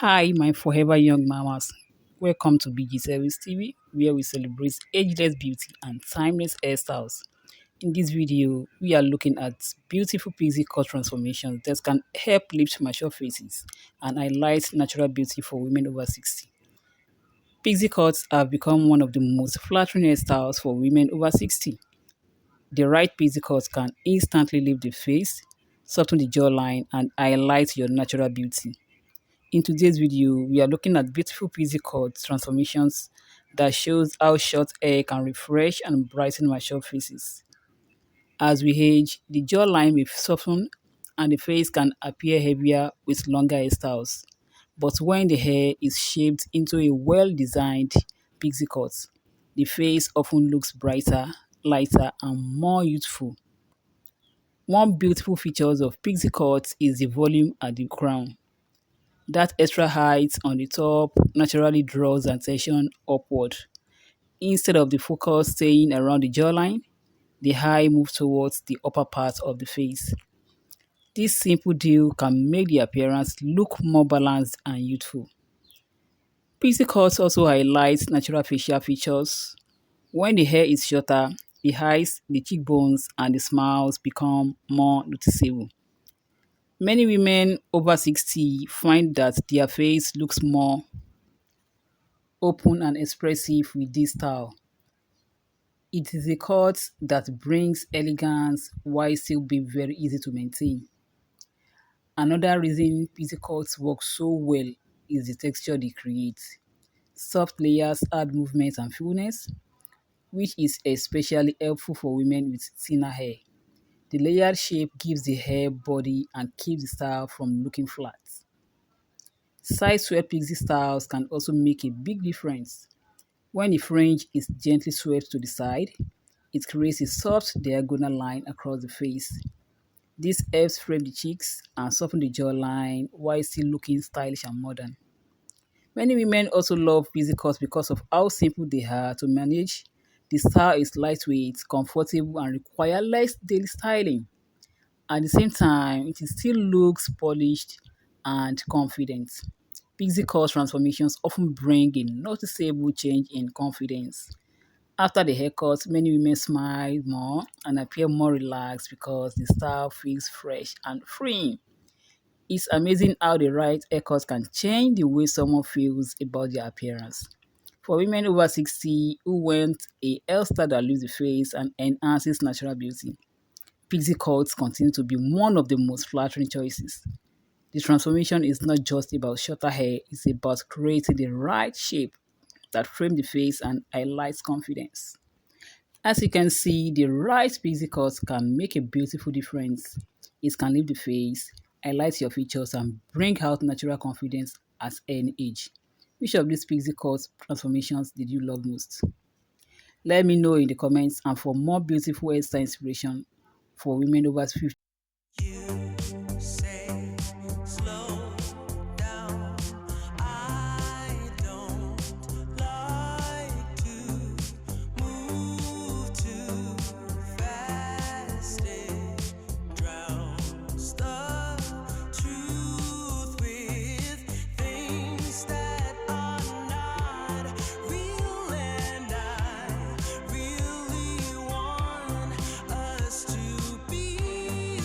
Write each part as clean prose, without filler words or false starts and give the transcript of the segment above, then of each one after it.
Hi, my forever young mamas. Welcome to BG Service TV, where we celebrate ageless beauty and timeless hairstyles. In this video, we are looking at beautiful pixie cut transformations that can help lift mature faces and highlight natural beauty for women over 60. Pixie cuts have become one of the most flattering hairstyles for women over 60. The right pixie cut can instantly lift the face, soften the jawline, and highlight your natural beauty. In today's video, we are looking at beautiful pixie cut transformations that shows how short hair can refresh and brighten mature faces. As we age, the jawline will soften and the face can appear heavier with longer hairstyles. But when the hair is shaped into a well-designed pixie cut, the face often looks brighter, lighter, and more youthful. One beautiful feature of pixie cut is the volume at the crown. That extra height on the top naturally draws attention upward. Instead of the focus staying around the jawline, the eye moves towards the upper part of the face. This simple deal can make the appearance look more balanced and youthful. Pixie cuts also highlights natural facial features. When the hair is shorter, the eyes, the cheekbones, and the smiles become more noticeable. Many women over 60 find that their face looks more open and expressive with this style. It is a cut that brings elegance while still being very easy to maintain. Another reason pixie cuts work so well is the texture they create. Soft layers add movement and fullness, which is especially helpful for women with thinner hair. The layered shape gives the hair body and keeps the style from looking flat. Side-swept pixie styles can also make a big difference. When the fringe is gently swept to the side, it creates a soft diagonal line across the face. This helps frame the cheeks and soften the jawline while still looking stylish and modern. Many women also love pixie cuts because of how simple they are to manage. The style is lightweight, comfortable, and requires less daily styling. At the same time, it still looks polished and confident. Pixie cut transformations often bring a noticeable change in confidence. After the haircut, many women smile more and appear more relaxed because the style feels fresh and free. It's amazing how the right haircut can change the way someone feels about their appearance. For women over 60 who want a hairstyle that leaves the face and enhances natural beauty, pixie cuts continue to be one of the most flattering choices. The transformation is not just about shorter hair, it's about creating the right shape that frames the face and highlights confidence. As you can see, the right pixie cut can make a beautiful difference. It can lift the face, highlight your features, and bring out natural confidence at any age. Which of these pixie cut transformations did you love most? Let me know in the comments, and for more beautiful hairstyle inspiration for women over 50. You say slow down. I don't like to move too fast. It drowns the truth with things that are not real, and I really want us to be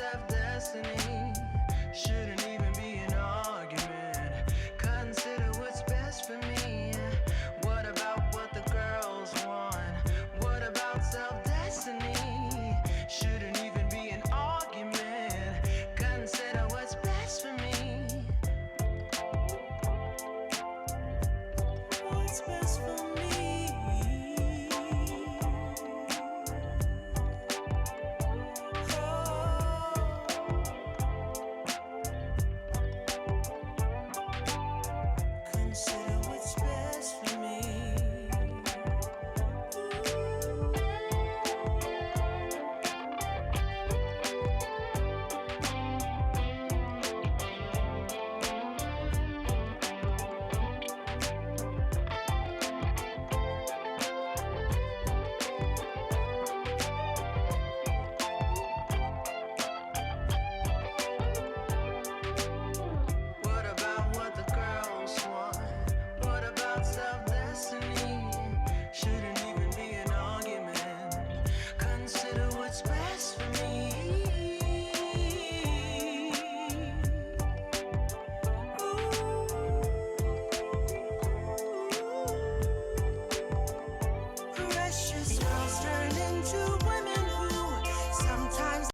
have destiny. Shouldn't